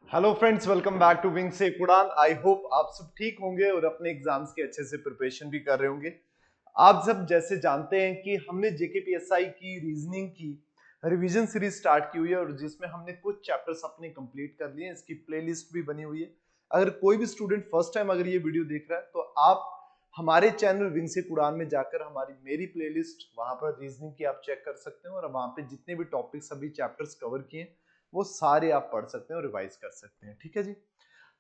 Hello friends, welcome back to wing से उड़ान। I hope आप सब ठीक होंगे और अपने एग्जाम्स की अच्छे से प्रिपरेशन भी कर रहे होंगे। आप सब जैसे जानते हैं कि हमने जेकेपीएसआई की रीजनिंग की रिवीजन सीरीज स्टार्ट की हुई है और जिसमें हमने कुछ चैप्टर्स अपने कंप्लीट कर लिए हैं। इसकी प्लेलिस्ट भी बनी हुई है। अगर कोई भी स्टूडेंट फर्स्ट टाइम अगर ये वीडियो देख रहा है तो आप हमारे चैनल विंग से उड़ान में जाकर हमारी मेरी प्लेलिस्ट वहां पर रीजनिंग की आप चेक कर सकते हैं और वहां पे जितने भी टॉपिक्स अभी चैप्टर्स कवर किए वो सारे आप पढ़ सकते हैं और रिवाइज कर सकते हैं। ठीक है जी,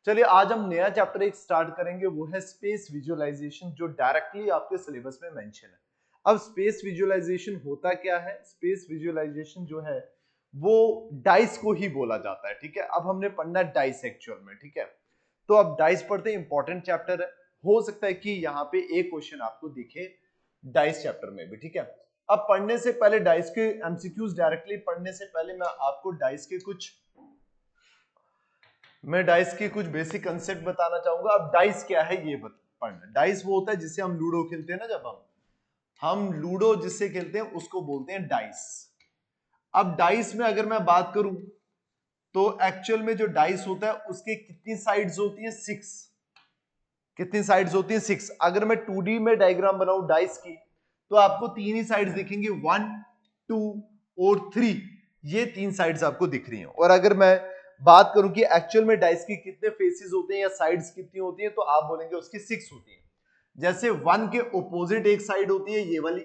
चलिए आज हम नया चैप्टर एक स्टार्ट करेंगे, वो है स्पेस विजुअलाइजेशन, जो डायरेक्टली आपके सिलेबस में मेंशन है। अब स्पेस विजुअलाइजेशन होता क्या है? स्पेस विजुअलाइजेशन जो है वो डाइस को ही बोला जाता है। ठीक है, अब हमने पढ़ना डाइस एक्चुअल में। ठीक है, तो अब डाइस पढ़ते हैं, इंपॉर्टेंट चैप्टर है। हो सकता है कि यहाँ पे एक क्वेश्चन आपको दिखे डाइस चैप्टर में भी। ठीक है, अब पढ़ने से पहले डाइस के एमसीक्यूज डायरेक्टली पढ़ने से पहले मैं डाइस के कुछ बेसिक कंसेप्ट बताना चाहूंगा। अब डाइस क्या है ये पढ़ना। डाइस वो होता है जिससे हम लूडो खेलते हैं ना, जब हम लूडो जिससे खेलते हैं उसको बोलते हैं डाइस। अब डाइस में अगर मैं बात करूं तो एक्चुअल में जो डाइस होता है उसके कितनी साइड्स होती है? 6। कितनी साइड्स होती है? 6। अगर मैं 2D में डायग्राम बनाऊं डाइस की तो आपको तीन ही साइड्स दिखेंगी, 1, 2 और 3। ये तीन साइड्स आपको दिख रही हैं। और अगर मैं बात करूं कि एक्चुअल में डाइस की कितने फेसेस होते हैं या साइड्स कितनी होती हैं, तो आप बोलेंगे उसकी 6 होती हैं। जैसे 1 के ओपोजिट एक साइड होती है ये वाली,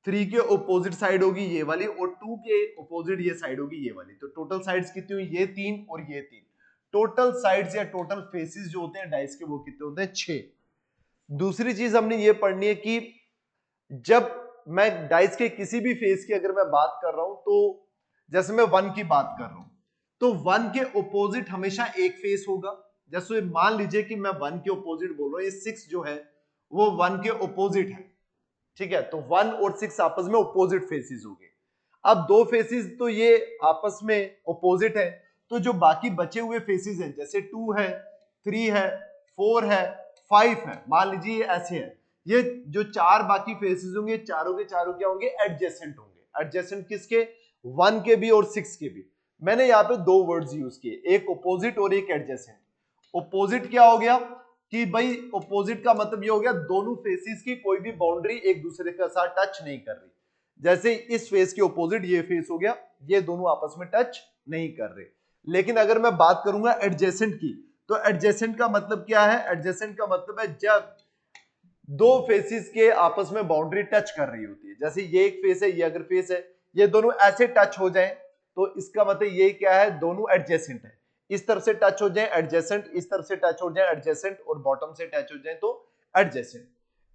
3 के ओपोजिट साइड होगी ये वाली, और 2 के ओपोजिट ये साइड होगी ये वाली। तो टोटल साइड्स कितनी हुई? ये 3 और ये 3। टोटल साइड्स या टोटल फेसेस जो होते हैं डाइस के वो कितने होते हैं? 6। दूसरी चीज हमने ये पढ़नी है कि जब मैं डाइस के किसी भी फेस की अगर मैं बात कर रहा हूं, तो जैसे मैं 1 की बात कर रहा हूं तो 1 के ओपोजिट हमेशा एक फेस होगा। जैसे मान लीजिए कि मैं 1 के ओपोजिट बोल रहा हूं, ये 6 जो है वो 1 के ओपोजिट है। ठीक है, तो 1 और 6 आपस में ओपोजिट फेसेस हो गए। अब दो फेसेस तो ये आपस में ओपोजिट है, तो जो बाकी बचे हुए फेसेस हैं जैसे 2 है, 3 है, 4 है, 5 है, मान लीजिए ये ऐसे है, ये जो चार बाकी फेसेस होंगे चारों के चारों क्या होंगे? एडजेसेंट होंगे। एडजेसेंट किसके? 1 के भी और 6 के भी। मैंने यहाँ पे दो वर्ड्स यूज किए, एक ओपोजिट और एक एडजेसेंट। ओपोजिट क्या हो गया कि भाई ओपोजिट का मतलब ये हो गया दोनों फेसेस की कोई भी बाउंड्री एक दूसरे के साथ टच नहीं कर रही। जैसे इस फेस के ओपोजिट ये फेस हो गया, ये दोनों आपस में टच नहीं कर रहे। लेकिन अगर मैं बात करूंगा एडजेसेंट की, तो एडजेसेंट का मतलब क्या है? एडजेसेंट का मतलब है जब दो फेसेस के आपस में बाउंड्री टच कर रही होती है। जैसे ये एक फेस है, ये अगर फेस है, ये दोनों ऐसे टच हो जाएं तो इसका मतलब ये क्या है? दोनों एडजेसेंट है। इस तरफ से टच हो जाए एडजेसेंट, इस तरफ से टच हो जाए एडजेसेंट, और बॉटम से टच हो जाए तो एडजेसेंट।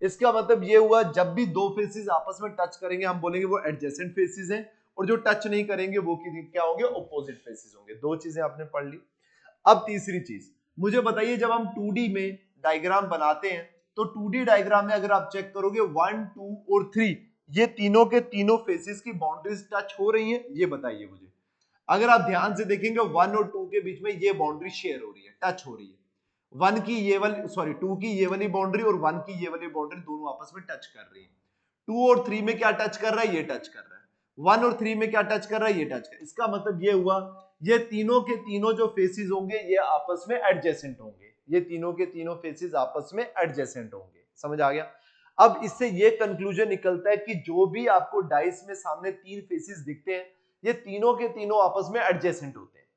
इसका मतलब ये हुआ जब भी दो फेसेस आपस में टच करेंगे हम बोलेंगे वो एडजेसेंट फेसेस हैं, और जो टच नहीं करेंगे वो क्या होंगे? ऑपोजिट फेसेस होंगे। दो चीजें आपने पढ़ ली। अब तीसरी चीज मुझे बताइए, जब हम 2D में डायग्राम बनाते हैं तो 2D डायग्राम में अगर आप चेक करोगे 1, 2 और 3, ये तीनों के तीनों फेसेस की बाउंड्रीज टच हो रही हैं? ये बताइए मुझे। अगर आप ध्यान से देखेंगे 1 और 2 के बीच में ये बाउंड्री शेयर हो रही है, टच हो रही है। 1 की ये वाली, सॉरी 2 की ये वाली बाउंड्री और 1 की ये वाली बाउंड्री दोनों आपस में टच कर रही है। 2 और 3 में क्या टच कर रहा है? ये टच कर रहा है। 1 और 3 में क्या टच कर रहा है? ये टच कर रहा है। इसका मतलब ये हुआ ये तीनों के तीनों जो फेसेस होंगे ये आपस में एडजेसेंट होंगे। ये तीनों के तीनों फेसेस आपस में एडजेसेंट होंगे। समझ आ गया? अब इससे ये कंक्लूजन निकलता है कि जो भी आपको डाइस में सामने तीन फेसेस दिखते हैं ये तीनों के तीनों आपस में एडजेसेंट होते हैं।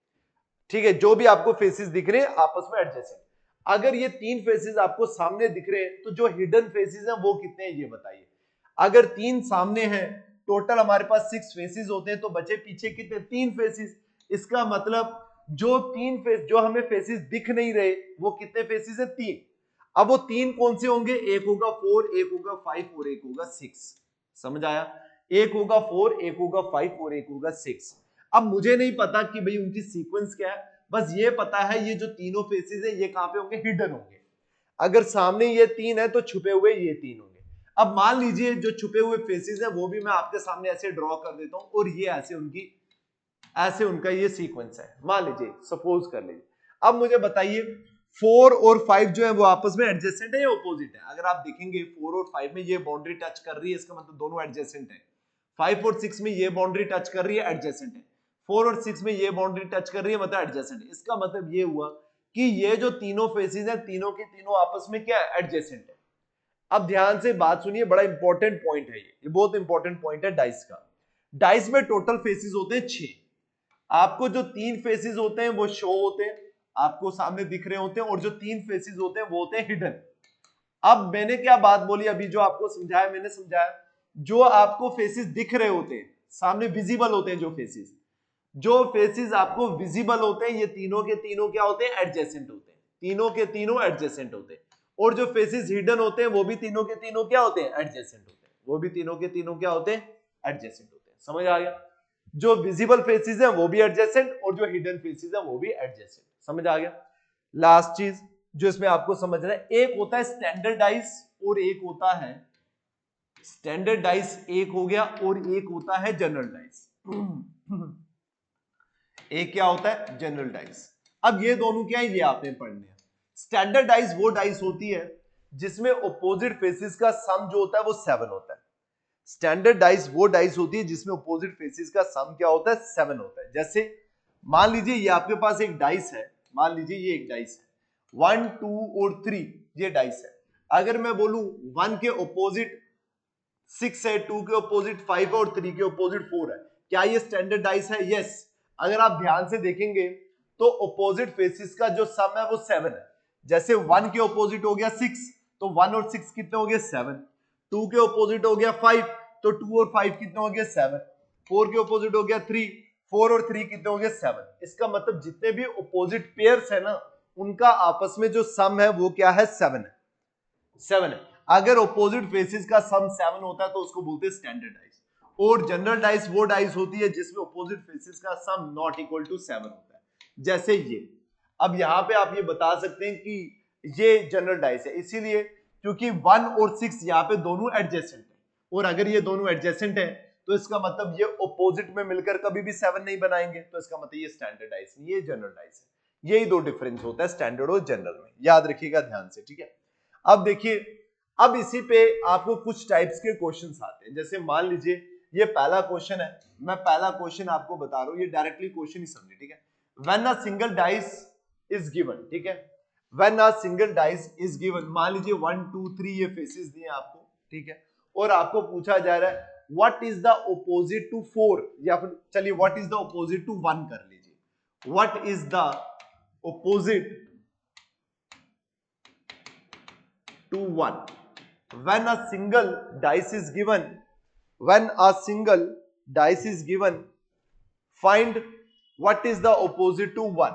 ठीक है, जो भी आपको फेसेस दिख रहे हैं आपस में एडजेसेंट। अगर ये तीन फेसेस आपको सामने दिख रहे हैं तो जो हिडन फेसेस हैं वो कितने हैं ये बताइए। अगर तीन सामने हैं, टोटल हमारे पास 6 फेसेस होते हैं, तो बचे पीछे कितने? 3 फेसेस। इसका मतलब जो तीन फेस जो हमें फेसेस दिख नहीं रहे वो कितने फेसेस है? 3। अब वो तीन कौन से होंगे? एक होगा 4, एक होगा 5 और एक होगा 6। समझ आया? एक होगा 4, एक होगा 5 और एक होगा 6। अब मुझे नहीं पता कि भाई उनकी सीक्वेंस क्या है, बस ये पता है ये जो तीनों फेसेस है ये कहां पे होंगे? हिडन होंगे। अगर सामने ये तीन है तो छुपे हुए ये तीन होंगे। अब मान लीजिए जो छुपे हुए फेसेस है वो भी मैं आपके सामने ऐसे ड्रॉ कर देता हूं और ये ऐसे उनका ये सीक्वेंस है, मान लीजिए, सपोज कर लीजिए। अब मुझे बताइए 4 और 5 जो है वो आपस में एडजेसेंट है या ऑपोजिट है? अगर आप देखेंगे 4 और 5 में ये बाउंड्री टच कर रही है, इसका मतलब दोनों एडजेसेंट है। 5 और 6 में ये बाउंड्री टच कर रही है, एडजेसेंट है। 4 और 6 में ये बाउंड्री टच कर रही है, मतलब एडजेसेंट। इसका मतलब ये हुआ कि ये जो तीनों फेसेस हैं, तीनों के तीनों आपस में क्या है, एडजेसेंट है। अब ध्यान से बात सुनिए, बड़ा इंपॉर्टेंट पॉइंट है ये बहुत इंपॉर्टेंट पॉइंट है डाइस का। डाइस में टोटल फेसेस होते हैं 6। आपको जो 3 फेसेस होते हैं वो शो होते हैं, आपको सामने दिख रहे होते हैं, और जो 3 फेसेस होते हैं वो होते हैं हिडन। अब मैंने क्या बात बोली अभी, जो आपको समझाया मैंने समझाया, जो आपको फेसेस दिख रहे होते हैं सामने, विजिबल होते हैं जो फेसेस आपको विजिबल होते हैं, ये तीनों के तीनों क्या होते हैं, एडजेसेंट होते हैं। तीनों के तीनों एडजेसेंट होते हैं। और जो फेसेस हिडन होते हैं वो भी तीनों के तीनों क्या होते हैं, एडजेसेंट होते हैं। वो भी तीनों के तीनों क्या होते हैं, एडजेसेंट होते हैं। समझ आ गया? जो विजिबल फेसेस हैं वो भी एडजेसेंट, और जो हिडन फेसेस हैं वो भी एडजेसेंट। समझ आ गया? लास्ट चीज जो इसमें आपको समझना है, एक होता है स्टैंडर्डाइज और एक होता है स्टैंडर्डाइज, एक हो गया, और एक होता है जनरलाइज। एक क्या होता है, जनरलाइज। अब ये दोनों क्या है, ये आपने पढ़ने हैं। स्टैंडर्डाइज वो डाइस होती है जिसमें अपोजिट फेसेस का सम जो होता है वो 7 होता है। स्टैंडर्डाइज वो डाइस होती है जिसमें अपोजिट फेसेस का सम क्या होता है, 7 होता है। जैसे मान लीजिए ये आपके पास एक डाइस है, मान लीजिए ये एक डाइस है, 1 2 और 3 ये डाइस है। अगर मैं बोलूं 1 के अपोजिट 6 है, 2 के अपोजिट 5 है और 3 के अपोजिट 4 है, क्या ये स्टैंडर्ड डाइस है? यस। अगर आप ध्यान से देखेंगे तो अपोजिट फेसेस का जो सम है वो 7 है। जैसे 1 के अपोजिट हो गया 6, तो 1 और 6 कितने हो गए, 7। 2 के अपोजिट हो गया 5, तो 2 और 5 कितने हो गए, 7। 4 के अपोजिट हो गया 3, 4 और 3 कितने हो गए, 7। इसका मतलब जितने भी अपोजिट पेयर्स है ना, उनका आपस में जो सम है वो क्या है, 7 है। 7 है। अगर अपोजिट फेसेस का सम 7 होता है तो उसको बोलते हैं स्टैंडर्ड डाइस। और जनरल डाइस वो डाइस होती है जिसमें अपोजिट फेसेस का सम नॉट इक्वल टू 7 होता है, जैसे ये। अब यहां पे आप ये बता सकते हैं कि ये जनरल डाइस है, इसीलिए क्योंकि 1 और 6 यहाँ पे दोनों एडजेसेंट है, और अगर ये दोनों एडजेसेंट है तो इसका मतलब ये अपोजिट में मिलकर कभी भी 7 नहीं बनाएंगे, तो इसका मतलब ये स्टैंडर्ड डाइस नहीं, ये जनरल डाइस है। यही दो डिफरेंस होता है स्टैंडर्ड और जनरल में, याद रखिएगा ध्यान से, ठीक है। अब देखिए, अब इसी पे आपको कुछ टाइप्स के क्वेश्चंस आते हैं। जैसे मान लीजिए ये पहला क्वेश्चन है, मैं पहला क्वेश्चन आपको बता रहा हूं, ये डायरेक्टली क्वेश्चन ही समझे, ठीक है। When a single dice is given, ठीक है, when a single dice is given, मान लीजिए 1 2 3 ये फेसेस दिए आपको, ठीक है, और आपको पूछा जा रहा है what is the opposite to 4, या फिर चलिए what is the opposite to 1 कर लीजिए। What is the opposite to 1 when a single dice is given, when a single dice is given, find what is the opposite to 1।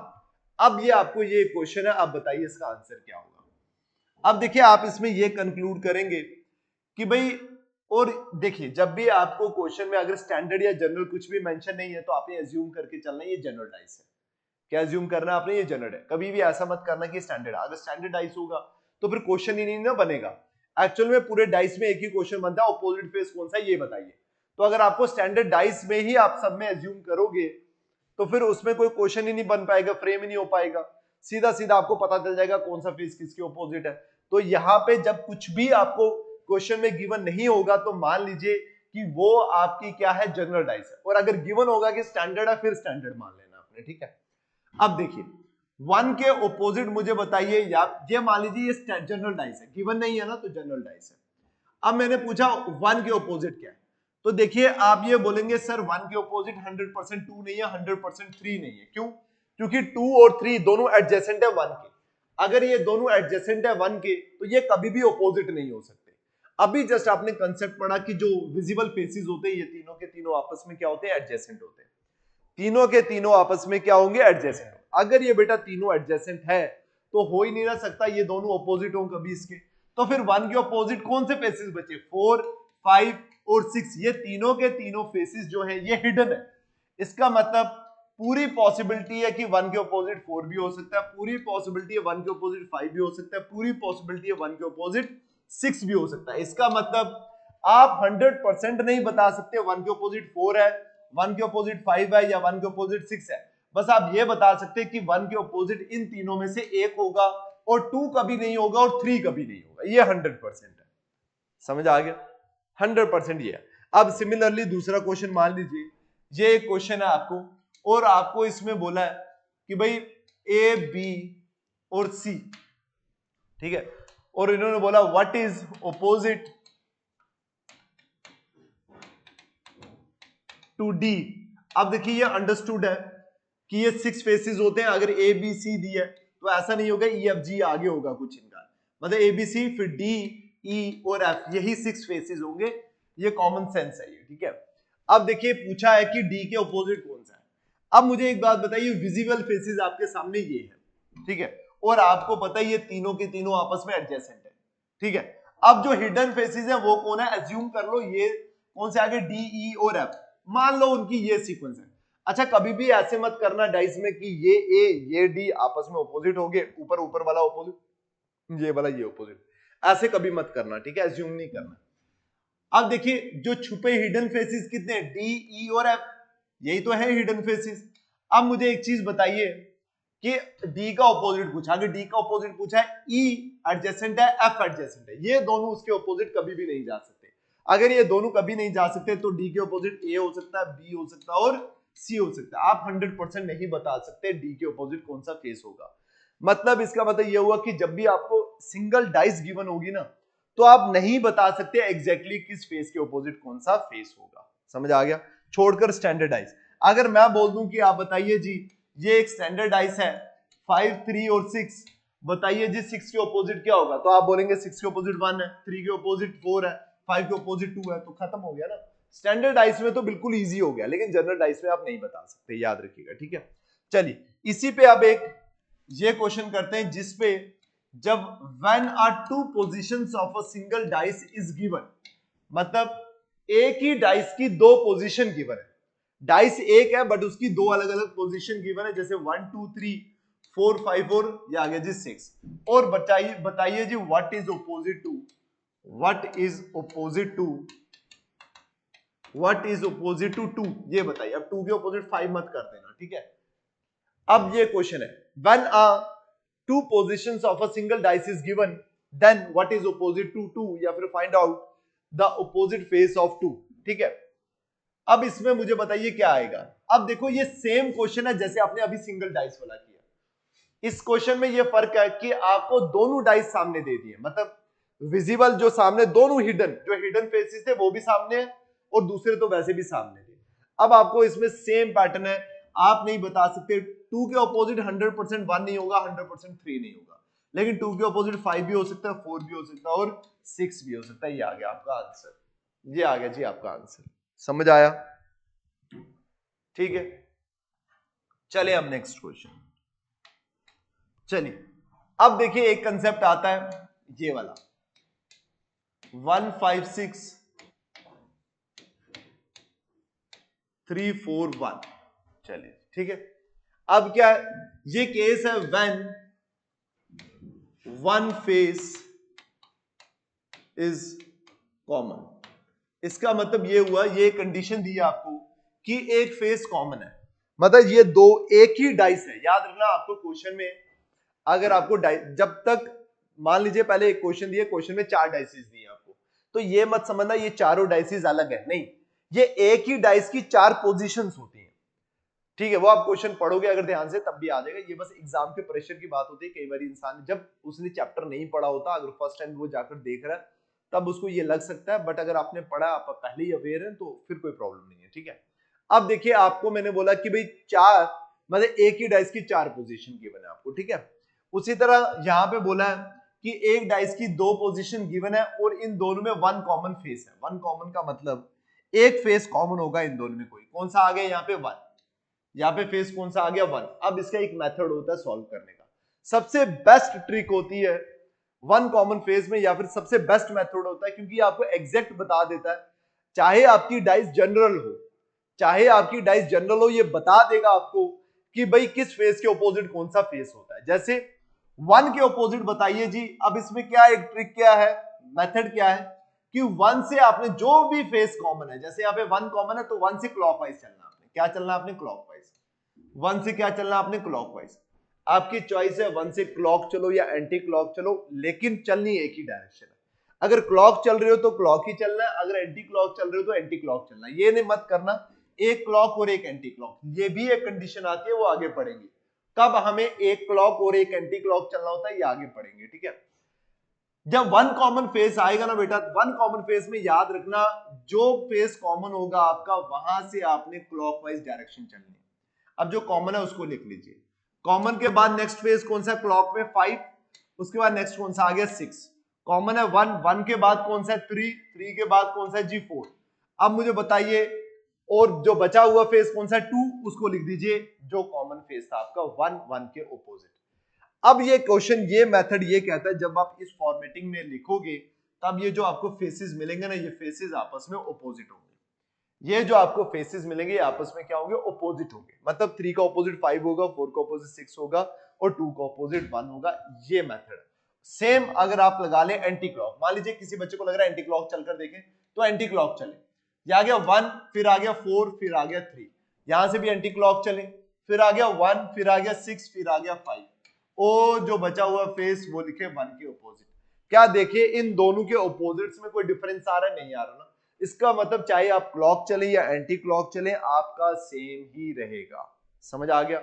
अब ये आपको ये question है, आप बताइए इसका आंसर क्या होगा। अब देखिए आप इसमें ये कंक्लूड करेंगे कि भाई, और देखिए जब भी आपको क्वेश्चन में अगर स्टैंडर्ड या जनरल कुछ भी मेंशन नहीं है तो आपने एज्यूम करके चलना है ये जनरल डाइस है। क्या एज्यूम करना आपने, ये जनरल है। कभी भी ऐसा मत करना कि स्टैंडर्ड, अगर स्टैंडर्ड डाइस होगा तो फिर क्वेश्चन ही नहीं ना बनेगा। एक्चुअल में पूरे डाइस में एक ही क्वेश्चन बनता है, अपोजिट फेस कौन सा है ये बताइए। तो अगर आपको स्टैंडर्ड डाइस में ही आप सब में एज्यूम करोगे तो फिर उसमें कोई क्वेश्चन ही नहीं बन पाएगा, फ्रेम ही नहीं हो पाएगा, सीधा सीधा आपको पता चल जाएगा कौन सा फेस किसके अपोजिट है। तो यहाँ पे जब कुछ भी आपको क्वेश्चन में गिवन नहीं होगा तो मान लीजिए कि वो आपकी क्या है, जनरल डाइस है। और अगर गिवन होगा कि स्टैंडर्ड है, फिर स्टैंडर्ड मान लेना आपने, ठीक है। अब देखिए 1 के ऑपोजिट मुझे बताइए, या ये मान लीजिए ये जनरल डाइस है, गिवन नहीं है ना तो जनरल डाइस है। अब मैंने पूछा 1 के ऑपोजिट क्या है, तो देखिए आप ये बोलेंगे सर 1 के ऑपोजिट 100% 2 नहीं है, 100% 3 नहीं है। क्यों? क्योंकि 2 और 3 दोनों एडजेसेंट है 1 के। अगर ये दोनों एडजेसेंट है 1 के तो ये कभी भी ऑपोजिट नहीं हो सकते। अभी जस्ट आपने कंसेप्ट पढ़ा कि जो विजिबल फेसेस होते हैं ये तीनों के तीनों आपस में क्या होते हैं, एडजेसेंट होते हैं। तीनों के तीनों आपस में क्या होंगे, एडजेसेंट। अगर ये बेटा तीनों एडजेसेंट है तो हो ही नहीं ना सकता ये दोनों अपोजिट हों कभी इसके। तो फिर 1 के अपोजिट कौन से फेसेस बचे, 4 5 और 6, ये तीनों के तीनों फेसेस जो है ये हिडन है। इसका मतलब पूरी पॉसिबिलिटी है कि 1 के अपोजिट 4 भी हो सकता है, पूरी पॉसिबिलिटी है 1 के अपोजिट 5 भी हो सकता है, पूरी पॉसिबिलिटी है 1 के अपोजिट 6 भी हो सकता है। इसका मतलब आप 100% नहीं बता सकते 1 के अपोजिट 4 है, 1 के अपोजिट 5 है या 1 के अपोजिट 6 है। बस आप ये बता सकते हैं कि 1 के अपोजिट इन तीनों में से एक होगा, और 2 कभी नहीं होगा, और 3 कभी नहीं होगा। ये 100% है। समझ आ गया? 100% ये है। अब सिमिलरली दूसरा क्वेश्चन मान लीजिए, ये एक क्वेश्चन है आपको, और आपको इसमें बोला है कि भाई ए बी और सी, ठीक है, और इन्होंने बोला what is opposite to D. अब देखिए ये अंडरस्टूड है कि ये 6 फेसेस होते हैं, अगर ए बी सी दी है तो ऐसा नहीं होगा ई एफ जी आगे होगा कुछ इनका, मतलब ए बी सी फिर डी ई और एफ, यही 6 फेसेस होंगे, ये कॉमन सेंस है ये, ठीक है। अब देखिए पूछा है कि डी के ऑपोजिट कौन सा है। अब मुझे एक बात बताइए, विजिबल फेसेस आपके सामने ये है, ठीक है, और आपको पता है ये तीनों के तीनों आपस में एडजेसेंट है, ठीक है। अब जो हिडन फेसेस है वो कौन है, एज्यूम कर लो ये कौन से आगे डी ई और एफ, मान लो उनकी ये सीक्वेंस है। अच्छा कभी भी ऐसे मत करना डाइस में कि ये ए ये डी आपस में ऑपोजिट हो गए, ऊपर ऊपर वाला ऑपोजिट ये वाला ये ऑपोजिट, ऐसे कभी मत करना, ठीक है, एज्यूम नहीं करना। अब देखिए जो छुपे हिडन फेसेस कितने, डी ई और एफ, यही तो है हिडन फेसेस। अब मुझे एक चीज बताइए कि डी का ऑपोजिट पूछा, अगर डी का ऑपोजिट पूछा है ई एडजेसेंट है एफ एडजेसेंट है, ये दोनों उसके ऑपोजिट कभी भी नहीं जा सकते। अगर ये दोनों कभी नहीं जा सकते तो डी के ऑपोजिट ए हो सकता है, बी हो सकता है और सी हो सकता है। आप 100% नहीं बता सकते डी के ऑपोजिट कौन सा फेस होगा। मतलब इसका मतलब ये हुआ कि जब भी आपको सिंगल डाइस गिवन होगी ना तो आप नहीं बता सकते एग्जैक्टली किस फेस के ऑपोजिट कौन सा फेस होगा। समझ आ गया, छोड़कर स्टैंडर्डाइज। अगर मैं बोल दूं कि आप बताइए जी ये एक स्टैंडर्डाइज है 5 3 और 6, बताइए जी 6 के ऑपोजिट क्या होगा, तो आप बोलेंगे 6 के ऑपोजिट 1 है, 3 के ऑपोजिट 4 है, 5 के ऑपोजिट 2 है, तो खत्म हो गया ना। स्टैंडर्ड डाइस में तो बिल्कुल इजी हो गया, लेकिन जनरल डाइस में आप नहीं बता सकते, याद रखिएगा, ठीक है। चलिए इसी पे अब एक ये क्वेश्चन करते हैं जिसपे जब when are two positions of a single dice is given, मतलब एक ही डाइस की दो पोजीशन गिवन है, डाइस एक है बट उसकी दो अलग अलग पोजीशन गिवन है, जैसे 1 2 3 4 5 और ये आ गया जी 6, और बताइए जी what is opposite to two, ये बताइए। अब 2 के ऑपोजिट 5 मत कर देना, ठीक है। अब ये क्वेश्चन है when two positions of a single dice is given then what is opposite to 2, या फिर find out the opposite face of 2, ठीक है। अब इसमें मुझे बताइए क्या आएगा। अब देखो ये सेम क्वेश्चन है जैसे आपने अभी सिंगल डाइस वाला किया। इस क्वेश्चन में ये फर्क है कि आपको दोनों डाइस सामने दे दिए, मतलब विजिबल जो सामने, दोनों हिडन जो हिडन फेसेस थे वो भी सामने है और दूसरे तो वैसे भी सामने थे। अब आपको इसमें सेम पैटर्न है, आप नहीं बता सकते 2 के ऑपोजिट 100% 1 नहीं होगा, 100% 3 नहीं होगा, लेकिन 2 के ऑपोजिट 5 भी हो सकता है, 4 भी हो सकता है और 6 भी हो सकता है। ये आ गया आपका आंसर, ये आ गया जी आपका आंसर। समझ आया, ठीक है। चलिए अब नेक्स्ट क्वेश्चन। चलिए अब देखिए एक कंसेप्ट आता है ये वाला 1 5 6 3 4 1, चलिए ठीक है। अब क्या है, ये केस है when one face is common. इसका मतलब ये हुआ, ये कंडीशन दी है आपको कि एक फेस कॉमन है, मतलब ये दो एक ही डाइस है। याद रखना आपको क्वेश्चन में अगर आपको जब तक मान लीजिए पहले एक क्वेश्चन दिया, क्वेश्चन में 4 डाइसेस दिए आपको, तो ये मत समझना ये चारों डाइसेस अलग है, नहीं, ये एक ही डाइस की 4 पोजीशंस होती हैं, ठीक है। वो आप क्वेश्चन पढ़ोगे अगर ध्यान से तब भी आ जाएगा। ये बस एग्जाम के प्रेशर की बात होती है, कई बार इंसान जब उसने चैप्टर नहीं पढ़ा होता, अगर फर्स्ट टाइम वो जाकर देख रहा है तब उसको ये लग सकता है, बट अगर आपने पढ़ा, आप पहले ही अवेयर हैं, तो फिर कोई प्रॉब्लम नहीं है, ठीक है। अब देखिए आपको मैंने बोला कि भाई 4 मतलब एक ही डाइस की 4 पोजीशन गिवन है आपको, ठीक है। उसी तरह यहां पे बोला है कि एक डाइस की 2 पोजीशन गिवन है और इन दोनों में 1 कॉमन फेस है। 1 कॉमन का मतलब एक फेस कॉमन होगा इन दोनों में, कोई कौन सा आ गया यहाँ पे 1, यहाँ पे फेस कौन सा आ गया 1। अब इसका एक मेथड होता है सॉल्व करने का, सबसे बेस्ट ट्रिक होती है 1 कॉमन फेस में, या फिर सबसे बेस्ट मेथड होता है क्योंकि आपको एग्जैक्ट बता देता है, चाहे आपकी डाइस जनरल हो, चाहे आपकी डाइस जनरल हो, ये बता देगा आपको कि भाई किस फेस के ऑपोजिट कौन सा फेस होता है। जैसे 1 के ऑपोजिट बताइए जी, अब इसमें क्या एक ट्रिक क्या है, मेथड क्या है कि 1 से आपने जो भी फेस कॉमन है, जैसे यहाँ पे 1 कॉमन है तो 1 से क्लॉकवाइज चलना, आपने क्या चलना, आपने क्लॉकवाइज। 1 से क्या चलना आपने, क्लॉकवाइज। आपकी चॉइस है 1 से क्लॉक चलो या एंटी क्लॉक चलो, लेकिन चलनी एक ही डायरेक्शन है। अगर क्लॉक चल रहे हो तो क्लॉक ही चलना है, अगर एंटी क्लॉक चल रहे हो तो एंटी क्लॉक चलना है। ये नहीं मत करना एक क्लॉक और एक एंटी क्लॉक, ये भी एक कंडीशन आती है, वो आगे पढ़ेंगे कब हमें एक क्लॉक और एक एंटी क्लॉक चलना होता है, ये आगे पढ़ेंगे, ठीक है। जब वन कॉमन फेस आएगा ना बेटा, वन कॉमन फेस में याद रखना जो फेस कॉमन होगा आपका वहां से आपने क्लॉकवाइज डायरेक्शन चलनी है। अब जो कॉमन है उसको लिख लीजिए। कॉमन के बाद नेक्स्ट फेस कौन सा, क्लॉक में 5, उसके बाद नेक्स्ट कौन सा आ गया 6, कॉमन है 1, 1 के बाद कौन सा है 3, 3 के बाद कौन सा है जी 4। अब मुझे बताइए और जो बचा हुआ फेस कौन सा है 2, उसको लिख दीजिए जो कॉमन फेस था आपका 1, 1 के ऑपोजिट। अब ये क्वेश्चन, ये मेथड ये कहता है जब आप इस फॉर्मेटिंग में लिखोगे तब ये जो आपको फेसेस मिलेंगे ना, ये फेसेस आपस में ऑपोजिट होंगे। ये जो आपको फेसेस मिलेंगे आपस में क्या होंगे, ऑपोजिट होंगे। मतलब 3 का ऑपोजिट 5 होगा, 4 का ऑपोजिट 6 होगा और 2 का ऑपोजिट 1 होगा। ये मेथड सेम अगर आप लगा ले एंटी क्लॉक, मान लीजिए किसी बच्चे को लग रहा है एंटी क्लॉक चलकर देखें, तो एंटी क्लॉक चले, ये आ गया 1, फिर आ गया 4, फिर आ गया 3, यहां से भी एंटी क्लॉक चले, फिर आ गया 1, फिर आ गया 6, फिर आ गया 5, ओ जो बचा हुआ फेस वो लिखे 1 के ऑपोजिट। क्या देखिए इन दोनों के ऑपोजिट्स में कोई डिफरेंस आ रहा है, नहीं आ रहा ना। इसका मतलब चाहे आप क्लॉक चले या एंटी क्लॉक चले आपका सेम ही रहेगा। समझ आ गया।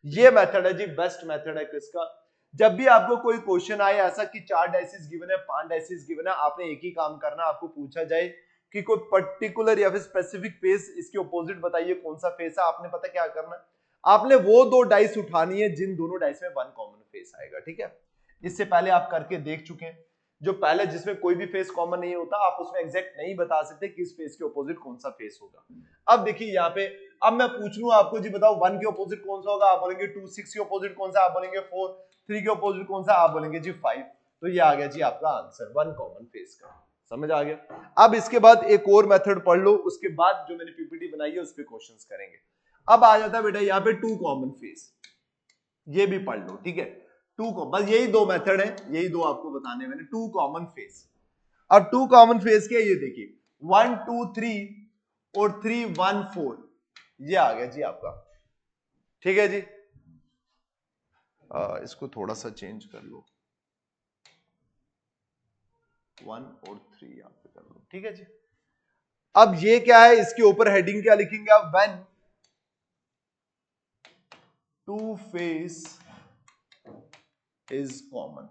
ये मेथड है जी, बेस्ट मेथड है किसका, जब भी आपको कोई क्वेश्चन आए ऐसा कि 4 डाइसिस गिवन है, 5 डाइसिस गिवन है, आपने एक ही काम करना, आपको पूछा जाए कि कोई पर्टिकुलर या फिर स्पेसिफिक फेस इसके ऑपोजिट बताइए कौन सा फेस है, आपने पता क्या करना है, आपने वो 2 डाइस उठानी है जिन दोनों डाइस में 1 कॉमन फेस आएगा, ठीक है। इससे पहले आप करके देख चुके हैं, जो पहले जिसमें कोई भी फेस कॉमन नहीं होता आप उसमें एग्जैक्ट नहीं बता सकते किस फेस के ऑपोजिट कौन सा फेस होगा। अब देखिए यहाँ पे, अब मैं पूछ लूं आपको जी बताओ 1 के ऑपोजिट कौन सा होगा, आप बोलेंगे 2, 6 के ऑपोजिट कौन सा, आप बोलेंगे 4, 3 के ऑपोजिट कौन सा, आप बोलेंगे जी 5। तो ये आ गया जी आपका आंसर 1 कॉमन फेस का। समझ आ गया। अब इसके बाद एक और मेथड पढ़ लो, उसके बाद जो मैंने पीपीटी बनाई है उस पर क्वेश्चंस करेंगे। अब आ जाता है बेटा यहाँ पे 2 कॉमन फेस, ये भी पढ़ लो, ठीक है। 2 को बस यही 2 मेथड है, यही 2 आपको बताने मैंने, 2 कॉमन फेस। अब 2 कॉमन फेस क्या है ये देखिए, 1 2 3 और 3 1 4, ये आ गया जी आपका, ठीक है जी। इसको थोड़ा सा चेंज कर लो, 1 और 3 यहां पे कर लो, ठीक है जी। अब ये क्या है, इसके ऊपर हेडिंग क्या लिखेंगे आप, व्हेन 2 फेस इज कॉमन।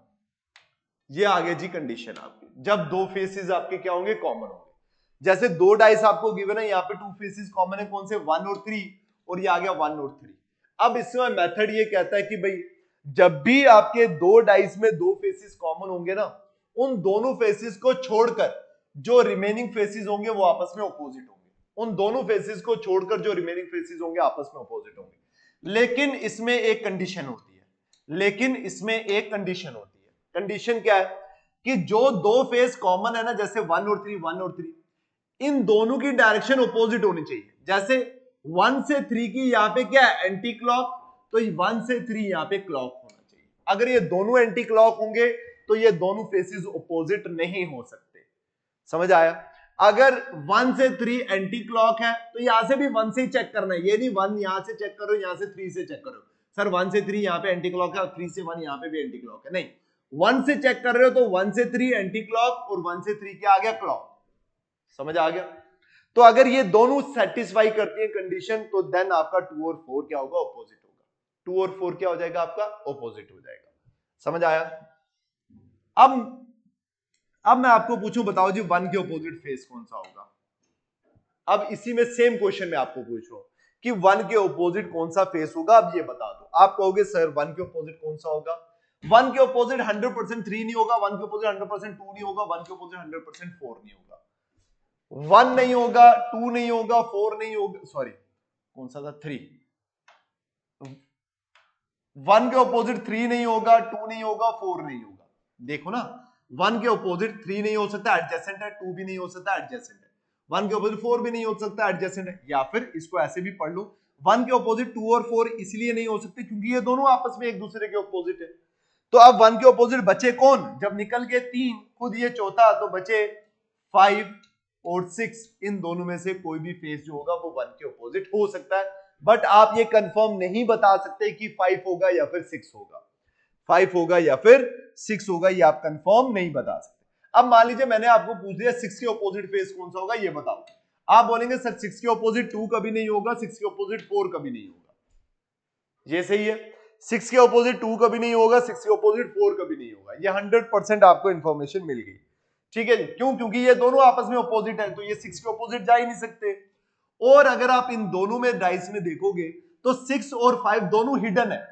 ये आ गया जी कंडीशन आपकी, जब 2 फेसेस आपके क्या होंगे, कॉमन होंगे। जैसे 2 डाइस आपको गिवन है, यहाँ पे 2 फेसेस कॉमन है, कौन से, 1 और 3, और ये आ गया 1 और 3। अब इसमें मेथड ये कहता है कि भाई जब भी आपके 2 डाइस में 2 फेसेस कॉमन होंगे ना, उन दोनों फेसेस को छोड़कर जो रिमेनिंग फेसेस होंगे वो आपस में ऑपोजिट होंगे। उन दोनों फेसेस को छोड़कर जो रिमेनिंग फेसेस होंगे आपस में ऑपोजिट होंगे। लेकिन इसमें एक कंडीशन होती है, लेकिन इसमें एक कंडीशन होती है। कंडीशन क्या है कि जो 2 फेस कॉमन है ना, जैसे 1 और 3, 1 और 3, इन दोनों की डायरेक्शन ऑपोजिट होनी चाहिए। जैसे 1 से 3 की यहाँ पे क्या है, एंटी क्लॉक, तो 1 से 3 यहाँ पे क्लॉक होना चाहिए। अगर ये दोनों एंटी क्लॉक होंगे तो ये दोनों फेसेस ऑपोजिट नहीं हो सकते। समझ आया। अगर 1 से 3 एंटी क्लॉक है तो यहां से भी 1 से ही चेक करना है, ये नहीं 1 यहां से चेक करो, यहां से 3 से चेक करो, सर 1 से 3 यहां पे एंटी क्लॉक है और 3 से 1 यहां पे भी एंटी क्लॉक है, नहीं, 1 से चेक कर रहे हो तो 1 से 3 एंटी क्लॉक और 1 से 3 क्या आ गया, क्लॉक। समझ आ गया। तो अगर ये दोनों सेटिस्फाई करती है कंडीशन तो देन आपका 2 और 4 क्या होगा, ऑपोजिट होगा। 2 और 4 क्या हो जाएगा आपका, ऑपोजिट हो जाएगा। समझ आया। अब मैं आपको पूछूं, बताओ जी 1 के ऑपोजिट फेस कौन सा होगा। अब इसी में सेम क्वेश्चन में आपको पूछ रहा हूं कि 1 के ऑपोजिट कौन सा फेस होगा, अब ये बता दो। आप कहोगे सर 1 के ऑपोजिट कौन सा होगा, 1 के ऑपोजिट 100% 3 नहीं होगा, 1 के ऑपोजिट 100% 2 नहीं होगा, 1 के ऑपोजिट 100% 4 नहीं होगा, 1 नहीं होगा, 2 नहीं होगा, 4 नहीं होगा, सॉरी कौन सा था, 3। 1 के ऑपोजिट 3 नहीं होगा, 2 नहीं होगा, 4 नहीं होगा। देखो ना, 1 के ऑपोजिट 3 नहीं हो सकता, एडजेसेंट है, 2 भी नहीं हो सकता, एडजेसेंट है, 1 के ऑपोजिट 4 भी नहीं हो सकता, एडजेसेंट है। या फिर इसको ऐसे भी पढ़ लो, 1 के ऑपोजिट 2 और 4 इसलिए नहीं हो सकते क्योंकि ये दोनों आपस में एक दूसरे के ऑपोजिट है। तो अब 1 के ऑपोजिट बचे कौन, जब निकल गए 3, खुद ये चौथा, तो बचे 5 और 6। इन दोनों में से कोई भी फेस जो होगा वो 1 के ऑपोजिट हो सकता है, बट आप ये कंफर्म नहीं बता सकते कि 5 होगा या फिर 6 होगा, 5 होगा या फिर 6 होगा, ये आप कंफर्म नहीं बता सकते। अब मान लीजिए मैंने आपको पूछ दिया 6 के ऑपोजिट फेस कौन सा होगा, ये बताओ। आप बोलेंगे सर 6 के ऑपोजिट 2 कभी नहीं होगा, 6 के ऑपोजिट 4 कभी नहीं होगा, ये सही है। 6 के ऑपोजिट 2 कभी नहीं होगा, 6 के ऑपोजिट 4 कभी नहीं होगा, ये 100% आपको इंफॉर्मेशन मिल गई, ठीक है जी। क्यों? क्योंकि ये दोनों आपस में ऑपोजिट है, तो ये 6 के ऑपोजिट जा ही नहीं सकते। और अगर आप इन दोनों में डाइस में देखोगे तो 6 और 5 दोनों हिडन है,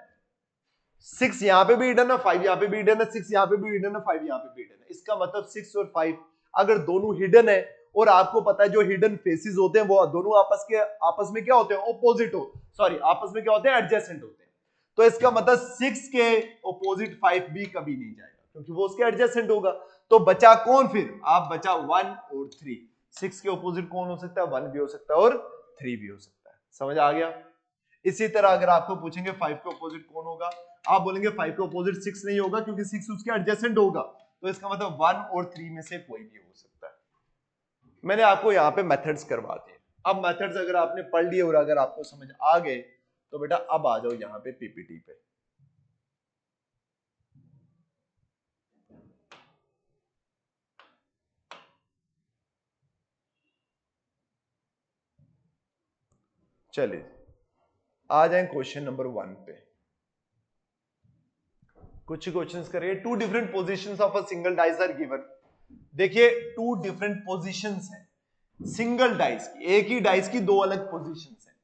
6 यहां पे भी हिडन है, 5 यहां पे भी हिडन है, 6 यहां पे भी हिडन है, 5 यहां पे भी हिडन है। इसका मतलब 6 और 5 अगर दोनों हिडन है, और आपको पता है जो हिडन फेसेस होते हैं वो दोनों आपस में क्या होते हैं, ऑपोजिट हो, सॉरी आपस में क्या होते हैं, एडजेसेंट होते हैं। तो इसका मतलब 6 के ऑपोजिट 5 भी कभी नहीं जाएगा, क्योंकि वो उसके एडजेसेंट होगा। तो बचा कौन फिर? आप बचा 1 और 3। 6 के ऑपोजिट कौन हो सकता है? 1 भी हो सकता है और 3 भी हो सकता है। समझ आ गया? इसी तरह अगर आपको पूछेंगे 5 के ऑपोजिट कौन होगा, आप बोलेंगे 5 के ऑपोजिट 6 नहीं होगा, क्योंकि 6 उसके एडजेसेंट होगा। तो इसका मतलब 1 और 3 में से कोई भी हो सकता है। मैंने आपको यहाँ पे मेथड्स करवा दिए। अब मेथड्स अगर आपने पढ़ लिए और अगर आपको समझ आ गए तो बेटा अब आ जाओ यहाँ पे पीपीटी पे। चलिए आ जाए क्वेश्चन नंबर 1 पे। कुछ क्वेश्चंस करिए। 2 different positions of a single dice are given. देखिए 2 डिफरेंट पोजीशंस हैं सिंगल डाइस की, एक ही डाइस की 2 अलग पोजीशंस हैं।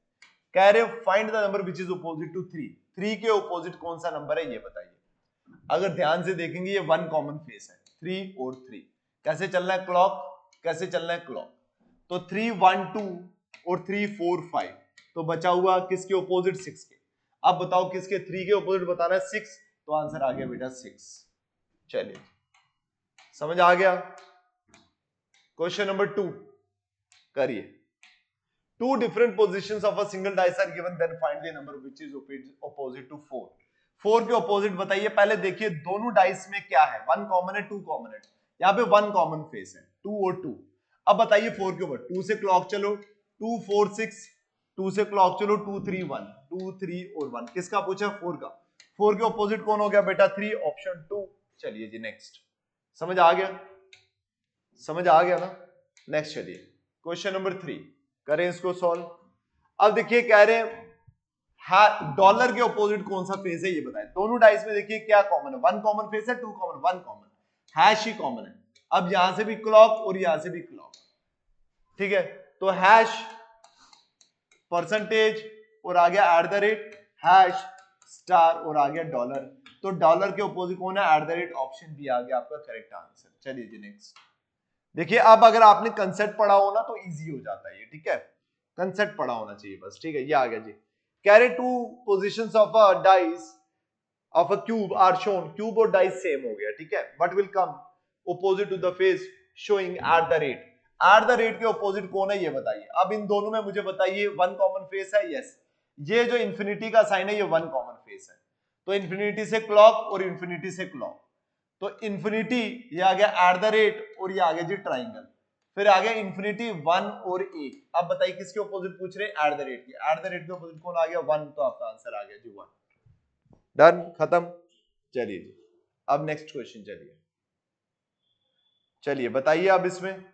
कह रहे find the number which is opposite to 3। 3 के अपोजिट कौन सा नंबर है ये बताइए। अगर ध्यान से देखेंगे ये 1 कॉमन फेस है, 3 और 3। कैसे चलना है क्लॉक? कैसे चलना है क्लॉक? तो 3 1 2 और 3 4 5। तो बचा हुआ किसके अपोजिट? 6 के। अब बताओ किसके 3 के अपोजिट बताना है? 6। तो आंसर आ गया बेटा 6। चलिए समझ आ गया। क्वेश्चन नंबर 2 करिए। 2 different positions of a single dice are given, then find the number which is opposite to 4। 4 के ऑपोजिट बताइए। पहले देखिए दोनों डाइस में क्या है, 1 कॉमन है 2 कॉमन है। यहाँ पे 1 कॉमन फेस है, 2 और 2। अब बताइए 4 के ऊपर 2 से क्लॉक चलो, 2 4 6। 2 से क्लॉक चलो, 2 3 1। 2 3 और 1। किसका पूछा? 4 का। 4 के ऑपोजिट कौन हो गया बेटा? 3, ऑप्शन 2। चलिए जी नेक्स्ट। समझ आ गया? समझ आ गया ना? नेक्स्ट चलिए क्वेश्चन नंबर 3 करें इसको सॉल्व। अब देखिए कह रहे हैं डॉलर के ऑपोजिट कौन सा फेस है ये बताएं। दोनों डाइस में देखिए क्या कॉमन है, 1 कॉमन फेस है, 2 कॉमन, 1 कॉमन, हैश ही कॉमन है। अब यहां से भी क्लॉक और यहां से भी क्लॉक, ठीक है। तो हैश परसेंटेज और आ गया eight the rate, hash star और आ गया डॉलर। तो डॉलर के ऑपोजिट कौन है? At the rate, option B आ गया आपका करेक्ट आंसर। चलिए जी नेक्स्ट। देखिए अब अगर आपने कंसेप्ट पढ़ा हो ना तो इजी हो जाता है ये, ठीक है। कंसेप्ट पढ़ा होना चाहिए बस, ठीक है। ये आ गया जी। कैरे 2 positions of a dice of a cube are shown. Cube और डाइस सेम हो गया, ठीक है। What will come opposite to the face showing at the rate. At the rate के ऑपोजिट कौन है ये बताइए। अब इन दोनों में मुझे बताइए 1 कॉमन फेस है, यस। ये जो इंफिनिटी का साइन है ये 1 कॉमन फेस है। तो इंफिनिटी से क्लॉक और इंफिनिटी से क्लॉक। तो इंफिनिटी ये आ गया एट द रेट और ये आ गया जी ट्राइंगल। फिर आ गया इंफिनिटी 1 और 1। अब बताइए किसके ऑपोजिट पूछ रहे हैं? एट द रेट की। एट द रेट के ऑपोजिट कौन आ गया? 1। तो आपका आंसर आ गया जी 1। डन, खत्म। चलिए जी अब नेक्स्ट क्वेश्चन चलिए। चलिए बताइए अब इसमें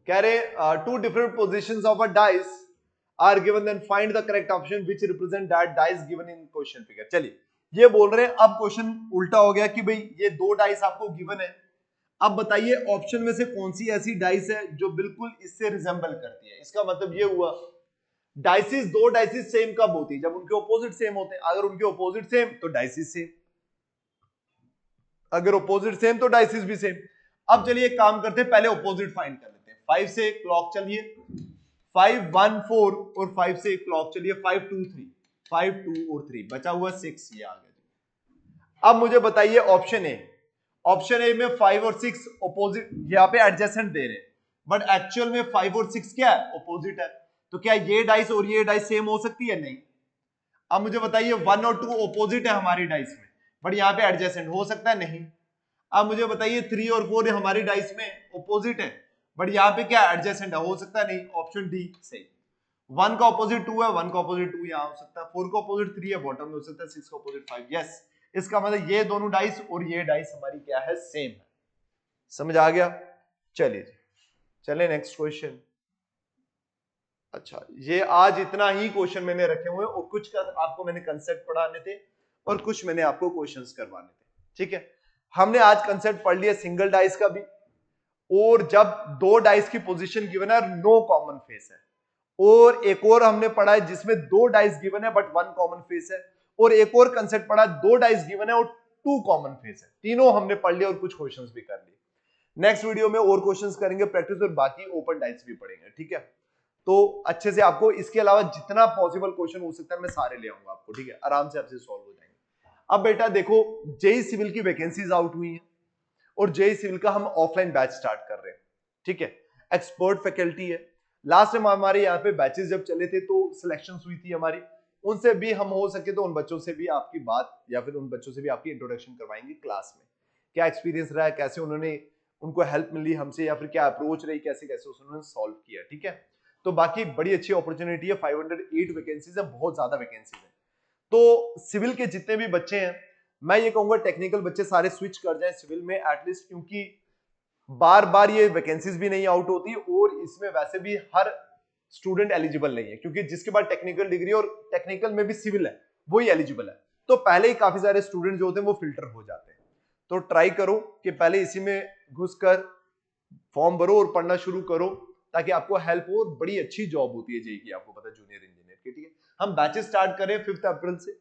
कह रहे 2 different positions of a dice are given, then find the correct option which represent that dice given in question figure. चलिए ये बोल रहे हैं, अब क्वेश्चन उल्टा हो गया कि भाई ये 2 डाइस आपको गिवन है। अब बताइए ऑप्शन में से कौन सी ऐसी डाइस है जो बिल्कुल इससे रिजेंबल करती है। इसका मतलब ये हुआ डाइसिस, 2 डाइसिस सेम कब होती है? जब उनके ऑपोजिट सेम होते हैं। अगर उनके ऑपोजिट सेम तो डाइसिस सेम, अगर ऑपोजिट सेम तो डाइसिस भी सेम। अब चलिए एक काम करते हैं, पहले ऑपोजिट फाइंड कर लेते हैं। 5 से क्लॉक चलिए, 5 1 4 और 5 से क्लॉक चलिए 5 2 3। 5 2 और 3 बचा हुआ 6। ये आ गया। अब मुझे बताइए ऑप्शन ए। ऑप्शन ए में 5 और 6 ऑपोजिट, यहाँ पे एडजेसेंट दे रहे हैं, बट एक्चुअल में 5 और 6 क्या है? ऑपोजिट है। तो क्या ये डाइस और ये डाइस सेम हो सकती है? नहीं। अब मुझे बताइए 1 और 2 ऑपोजिट है हमारी डाइस में, बट यहाँ पे एडजेसेंट हो सकता है? नहीं। अब मुझे बताइए 3 और 4 हमारी डाइस में ऑपोजिट है, बट यहाँ पे क्या एडजेसेंट है? हो सकता है? नहीं। ऑप्शन डी सही। 1 का ऑपोजिट 2 है, 1 का ऑपोजिट 2 यहाँ हो सकता है। 4 का ऑपोजिट 3 है, बॉटम में हो सकता है। 6 का ऑपोजिट 5, यस। इसका मतलब ये दोनों डाइस और ये डाइस हमारी क्या है? सेम है। समझ आ गया? चलिए चले नेक्स्ट क्वेश्चन। अच्छा, ये आज इतना ही क्वेश्चन मैंने रखे हुए और कुछ का आपको मैंने कंसेप्ट पढ़ाने थे और कुछ मैंने आपको क्वेश्चंस करवाने थे। ठीक है, हमने आज कंसेप्ट पढ़ लिया सिंगल डाइस का भी, और जब दो डाइस की पोजीशन गिवन है, नो कॉमन फेस है, और एक और हमने पढ़ा है जिसमें दो डाइस गिवन है बट वन कॉमन फेस है, और एक और कंसेप्ट पढ़ा दो डाइस गिवन है और टू कॉमन फेस है। तीनों हमने पढ़ लिया और कुछ क्वेश्चंस भी कर लिए। नेक्स्ट वीडियो में और क्वेश्चंस करेंगे प्रैक्टिस, और बाकी ओपन डाइस भी पढ़ेंगे। ठीक है, तो अच्छे से आपको इसके अलावा जितना पॉसिबल क्वेश्चन हो सकता है मैं सारे ले आऊंगा आपको। ठीक है, आराम से आपसे सॉल्व हो जाएंगे। अब बेटा देखो, जेई सिविल की वैकेंसीज आउट हुई हैं और जेई सिविल का हम ऑफलाइन बैच स्टार्ट कर रहे हैं। ठीक है, एक्सपर्ट फैकल्टी है। लास्ट टाइम हमारे यहाँ पे बैचेस जब चले थे तो सिलेक्शन हुई थी हमारी, उनसे भी हम हो सके तो उन बच्चों से भी आपकी बात या फिर उन बच्चों से भी आपकी इंट्रोडक्शन करवाएंगे क्लास में, क्या एक्सपीरियंस रहा है, कैसे उन्होंने उनको हेल्प मिली हमसे या फिर क्या अप्रोच रही, कैसे कैसे उन्होंने सॉल्व किया। ठीक है, तो बाकी बड़ी अच्छी अपॉर्चुनिटी है, 508 वैकेंसीज है, बहुत ज्यादा वैकेंसीज है। तो सिविल के जितने भी बच्चे हैं, मैं ये कहूंगा टेक्निकल बच्चे सारे स्विच कर जाएं सिविल में एटलीस्ट, क्योंकि बार बार ये वैकेंसीज भी नहीं आउट होती और इसमें वैसे भी हर स्टूडेंट एलिजिबल नहीं है, क्योंकि जिसके पास टेक्निकल डिग्री और टेक्निकल में भी सिविल है वही एलिजिबल है। तो पहले ही काफी सारे स्टूडेंट जो होते हैं वो फिल्टर हो जाते हैं। तो ट्राई करो कि पहले इसी में घुसकर फॉर्म भरो और पढ़ना शुरू करो, ताकि आपको हेल्प हो। और बड़ी अच्छी जॉब होती है जेई की, आपको पता है, जूनियर इंजीनियर की। ठीक है, हम बैचेस स्टार्ट करें 5 अप्रैल से,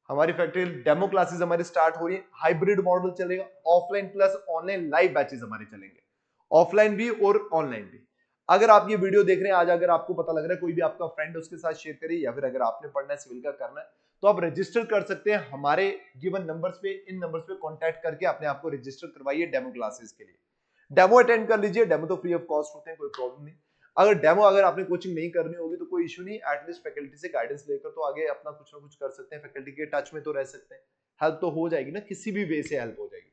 हमारी फैक्ट्री डेमो क्लासेस हमारी स्टार्ट हो रही है, हाइब्रिड मॉडल चलेगा, offline plus online live batches हमारे चलेंगे, ऑफलाइन भी और ऑनलाइन भी। अगर आप ये वीडियो देख रहे हैं आज, अगर आपको पता लग रहा है कोई भी आपका फ्रेंड, उसके साथ शेयर करिए, या फिर अगर आपने पढ़ना है सिविल का करना है तो आप रजिस्टर कर सकते हैं हमारे गिवन नंबर्स पे, इन नंबर्स पे कांटेक्ट करके अपने आप को रजिस्टर करवाइए डेमो क्लासेस के लिए। डेमो अटेंड कर लीजिए, डेमो तो फ्री ऑफ कॉस्ट होते हैं, कोई प्रॉब्लम नहीं। अगर आपने कोचिंग नहीं करनी होगी तो कोई इशू नहीं, एटलीस्ट फैकल्टी से गाइडेंस लेकर तो आगे अपना कुछ ना कुछ कर सकते हैं, फैकल्टी के टच में तो रह सकते हैं, हेल्प तो हो जाएगी ना, किसी भी वे से हेल्प हो जाएगी।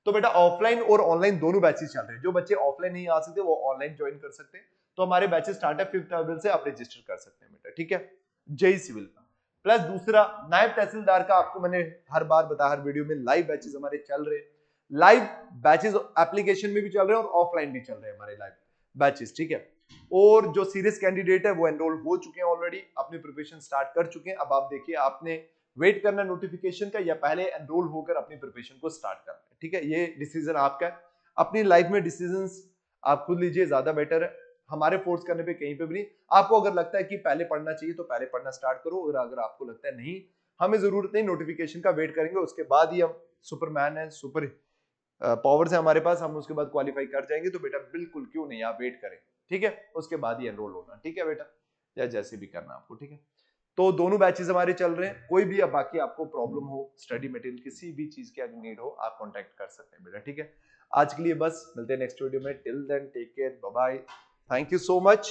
तो बेटा ऑफलाइन और ऑनलाइन दोनों बैचेस चल रहे हैं, जो बच्चे ऑफलाइन नहीं आ सकते वो ऑनलाइन ज्वाइन कर सकते हैं। तो हमारे बैचेस स्टार्ट है 5 अप्रैल से, आप रजिस्टर कर सकते हैं बेटा। ठीक है, जेई सिविल का। प्लस दूसरा, नायब तहसीलदार का आपको मैंने हर बार बताया, हर वीडियो में लाइव बैचेस हमारे चल रहे हैं। लाइव बैचेस एप्लीकेशन में भी चल रहे हैं और ऑफलाइन भी चल रहे हैं हमारे लाइव बैचेस। ठीक है, और जो सीरियस कैंडिडेट है वो एनरोल हो चुके हैं ऑलरेडी, अपनी प्रिपरेशन स्टार्ट कर चुके हैं। अब आप देखिए, आपने वेट करना नोटिफिकेशन का या पहले एनरोल होकर अपनी प्रिपरेशन को स्टार्ट करना है। ठीक है, ये डिसीजन आपका है, अपनी लाइफ में डिसीजंस आप खुद लीजिए, ज्यादा बेटर है, हमारे फोर्स करने पे कहीं पे भी नहीं। आपको अगर लगता है कि पहले पढ़ना चाहिए तो पहले पढ़ना स्टार्ट करो, और अगर आपको लगता है नहीं हमें जरूरत नहीं, नोटिफिकेशन का वेट करेंगे, उसके बाद ही हम सुपरमैन है, सुपर पावर्स है हमारे पास, हम उसके बाद क्वालिफाई कर जाएंगे, तो बेटा बिल्कुल क्यों नहीं, आप वेट करें। ठीक है, उसके बाद ही एनरोल होना। ठीक है बेटा, या जैसे भी करना आपको। ठीक है, तो दोनों बैचेस हमारे चल रहे हैं। कोई भी अब बाकी आपको प्रॉब्लम हो, स्टडी मटेरियल किसी भी चीज की अगर नीड हो, आप कांटेक्ट कर सकते हैं बेटा। ठीक है, आज के लिए बस, मिलते हैं नेक्स्ट वीडियो में। Till then take care, bye bye, thank you so much.